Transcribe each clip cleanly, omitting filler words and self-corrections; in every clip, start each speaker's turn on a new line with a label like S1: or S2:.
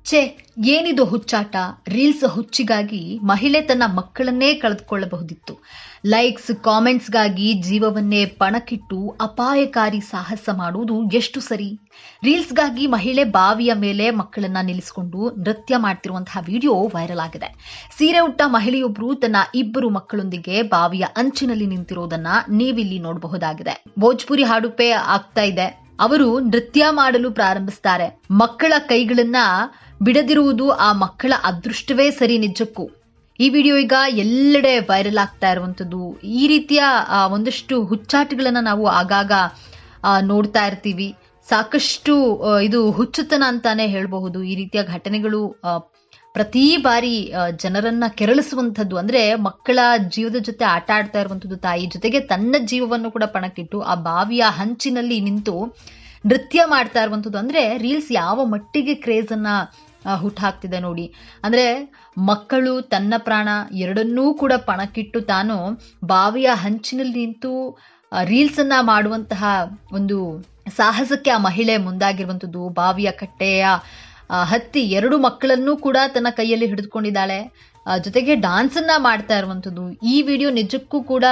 S1: ಛೇ, ಏನಿದು ಹುಚ್ಚಾಟ! ರೀಲ್ಸ್ ಹುಚ್ಚಿಗಾಗಿ ಮಹಿಳೆ ತನ್ನ ಮಕ್ಕಳನ್ನೇ ಕಳೆದುಕೊಳ್ಳಬಹುದಿತ್ತು. ಲೈಕ್ಸ್, ಕಾಮೆಂಟ್ಸ್ಗಾಗಿ ಜೀವವನ್ನೇ ಪಣಕ್ಕಿಟ್ಟು ಅಪಾಯಕಾರಿ ಸಾಹಸ ಮಾಡುವುದು ಎಷ್ಟು ಸರಿ? ರೀಲ್ಸ್ಗಾಗಿ ಮಹಿಳೆ ಬಾವಿಯ ಮೇಲೆ ಮಕ್ಕಳನ್ನ ನಿಲ್ಲಿಸಿಕೊಂಡು ನೃತ್ಯ ಮಾಡ್ತಿರುವಂತಹ ವಿಡಿಯೋ ವೈರಲ್ ಆಗಿದೆ. ಸೀರೆ ಉಟ್ಟ ಮಹಿಳೆಯೊಬ್ಬರು ತನ್ನ 2 ಮಕ್ಕಳೊಂದಿಗೆ ಬಾವಿಯ ಅಂಚಿನಲ್ಲಿ ನಿಂತಿರೋದನ್ನ ನೀವಿಲ್ಲಿ ನೋಡಬಹುದಾಗಿದೆ. ಭೋಜ್ಪುರಿ ಹಾಡು ಪೇ ಆಗ್ತಾ ಇದೆ. ಅವರು ನೃತ್ಯ ಮಾಡಲು ಪ್ರಾರಂಭಿಸ್ತಾರೆ. ಮಕ್ಕಳ ಕೈಗಳನ್ನ ಬಿಡದಿರುವುದು ಆ ಮಕ್ಕಳ ಅದೃಷ್ಟವೇ ಸರಿ ನಿಜಕ್ಕೂ. ಈ ವಿಡಿಯೋ ಈಗ ಎಲ್ಲೆಡೆ ವೈರಲ್ ಆಗ್ತಾ ಇರುವಂತದ್ದು. ಈ ರೀತಿಯ ಒಂದಷ್ಟು ಹುಚ್ಚಾಟಗಳನ್ನ ನಾವು ಆಗಾಗ ನೋಡ್ತಾ ಇರ್ತೀವಿ. ಸಾಕಷ್ಟು ಇದು ಹುಚ್ಚುತನ ಅಂತಾನೆ ಹೇಳಬಹುದು. ಈ ರೀತಿಯ ಘಟನೆಗಳು ಪ್ರತಿ ಬಾರಿ ಜನರನ್ನ ಕೆರಳಿಸುವಂಥದ್ದು. ಅಂದ್ರೆ ಮಕ್ಕಳ ಜೀವದ ಜೊತೆ ಆಟ ಆಡ್ತಾ ಇರುವಂಥದ್ದು ತಾಯಿ, ಜೊತೆಗೆ ತನ್ನ ಜೀವವನ್ನು ಕೂಡ ಪಣಕ್ಕಿಟ್ಟು ಆ ಬಾವಿಯ ಹಂಚಿನಲ್ಲಿ ನಿಂತು ನೃತ್ಯ ಮಾಡ್ತಾ ಇರುವಂಥದ್ದು. ಅಂದ್ರೆ ರೀಲ್ಸ್ ಯಾವ ಮಟ್ಟಿಗೆ ಕ್ರೇಜ್ ಅನ್ನ ಹುಟ್ಟಾಕ್ತಿದೆ ನೋಡಿ. ಅಂದ್ರೆ ಮಕ್ಕಳು ತನ್ನ ಪ್ರಾಣ ಎರಡನ್ನೂ ಕೂಡ ಪಣಕ್ಕಿಟ್ಟು ತಾನು ಬಾವಿಯ ಹಂಚಿನಲ್ಲಿ ನಿಂತು ರೀಲ್ಸ್ ಅನ್ನ ಮಾಡುವಂತಹ ಒಂದು ಸಾಹಸಕ್ಕೆ ಆ ಮಹಿಳೆ ಮುಂದಾಗಿರುವಂಥದ್ದು. ಬಾವಿಯ ಕಟ್ಟೆಯ ಹತ್ತಿ 2 ಮಕ್ಕಳನ್ನೂ ಕೂಡ ತನ್ನ ಕೈಯಲ್ಲಿ ಹಿಡಿದುಕೊಂಡಿದ್ದಾಳೆ. ಜೊತೆಗೆ ಡಾನ್ಸ್ ಅನ್ನ ಮಾಡ್ತಾ ಇರುವಂಥದ್ದು. ಈ ವಿಡಿಯೋ ನಿಜಕ್ಕೂ ಕೂಡ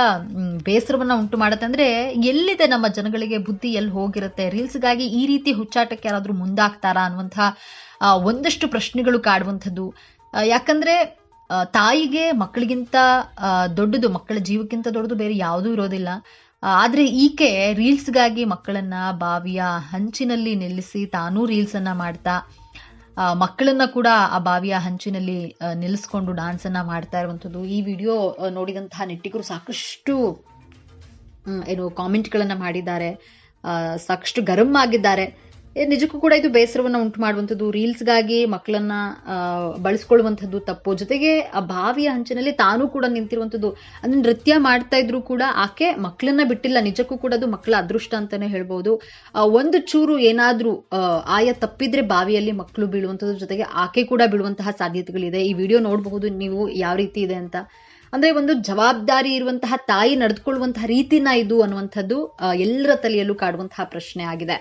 S1: ಬೇಸರವನ್ನ ಉಂಟು ಮಾಡುತ್ತೆ. ಅಂದ್ರೆ ಎಲ್ಲಿದೆ ನಮ್ಮ ಜನಗಳಿಗೆ ಬುದ್ಧಿ, ಎಲ್ಲಿ ಹೋಗಿರುತ್ತೆ? ರೀಲ್ಸ್ಗಾಗಿ ಈ ರೀತಿ ಹುಚ್ಚಾಟಕ್ಕೆ ಯಾರಾದ್ರೂ ಮುಂದಾಗ್ತಾರಾ ಅನ್ನುವಂತಹ ಒಂದಷ್ಟು ಪ್ರಶ್ನೆಗಳು ಕಾಡುವಂಥದ್ದು. ಯಾಕಂದ್ರೆ ತಾಯಿಗೆ ಮಕ್ಕಳಿಗಿಂತ ದೊಡ್ಡದು, ಮಕ್ಕಳ ಜೀವಕ್ಕಿಂತ ದೊಡ್ಡದು ಬೇರೆ ಯಾವುದೂ ಇರೋದಿಲ್ಲ. ಆದ್ರೆ ಈಕೆ ರೀಲ್ಸ್ಗಾಗಿ ಮಕ್ಕಳನ್ನ ಬಾವಿಯ ಹಂಚಿನಲ್ಲಿ ನಿಲ್ಲಿಸಿ ತಾನೂ ರೀಲ್ಸ್ ಅನ್ನ ಮಾಡ್ತಾ ಮಕ್ಕಳನ್ನ ಕೂಡ ಆ ಬಾವಿಯ ಹಂಚಿನಲ್ಲಿ ನಿಲ್ಲಿಸ್ಕೊಂಡು ಡಾನ್ಸ್ ಅನ್ನ ಮಾಡ್ತಾ ಇರುವಂಥದ್ದು. ಈ ವಿಡಿಯೋ ನೋಡಿದಂತಹ ನೆಟ್ಟಿಗರು ಸಾಕಷ್ಟು ಕಾಮೆಂಟ್ಗಳನ್ನ ಮಾಡಿದ್ದಾರೆ, ಸಾಕಷ್ಟು ಗರಂ ಆಗಿದ್ದಾರೆ. ನಿಜಕ್ಕೂ ಕೂಡ ಇದು ಬೇಸರವನ್ನ ಉಂಟು ಮಾಡುವಂಥದ್ದು. ರೀಲ್ಸ್ಗಾಗಿ ಮಕ್ಕಳನ್ನ ಬಳಸ್ಕೊಳ್ಳುವಂಥದ್ದು ತಪ್ಪು. ಜೊತೆಗೆ ಆ ಬಾವಿಯ ಹಂಚಿನಲ್ಲಿ ತಾನೂ ಕೂಡ ನಿಂತಿರುವಂಥದ್ದು. ಅಂದ್ರೆ ನೃತ್ಯ ಮಾಡ್ತಾ ಇದ್ರು ಕೂಡ ಆಕೆ ಮಕ್ಕಳನ್ನ ಬಿಟ್ಟಿಲ್ಲ. ನಿಜಕ್ಕೂ ಕೂಡ ಅದು ಮಕ್ಕಳ ಅದೃಷ್ಟ ಅಂತಾನೆ ಹೇಳ್ಬಹುದು. ಒಂದು ಚೂರು ಏನಾದ್ರೂ ಆಯ ತಪ್ಪಿದ್ರೆ ಬಾವಿಯಲ್ಲಿ ಮಕ್ಕಳು ಬೀಳುವಂಥದ್ದು, ಜೊತೆಗೆ ಆಕೆ ಕೂಡ ಬೀಳುವಂತಹ ಸಾಧ್ಯತೆಗಳಿದೆ. ಈ ವಿಡಿಯೋ ನೋಡಬಹುದು ನೀವು ಯಾವ ರೀತಿ ಇದೆ ಅಂತ. ಅಂದ್ರೆ ಒಂದು ಜವಾಬ್ದಾರಿ ಇರುವಂತಹ ತಾಯಿ ನಡೆದುಕೊಳ್ಳುವಂತಹ ರೀತಿನ ಇದು ಅನ್ನುವಂಥದ್ದು ಎಲ್ಲರ ತಲೆಯಲ್ಲೂ ಕಾಡುವಂತಹ ಪ್ರಶ್ನೆ ಆಗಿದೆ.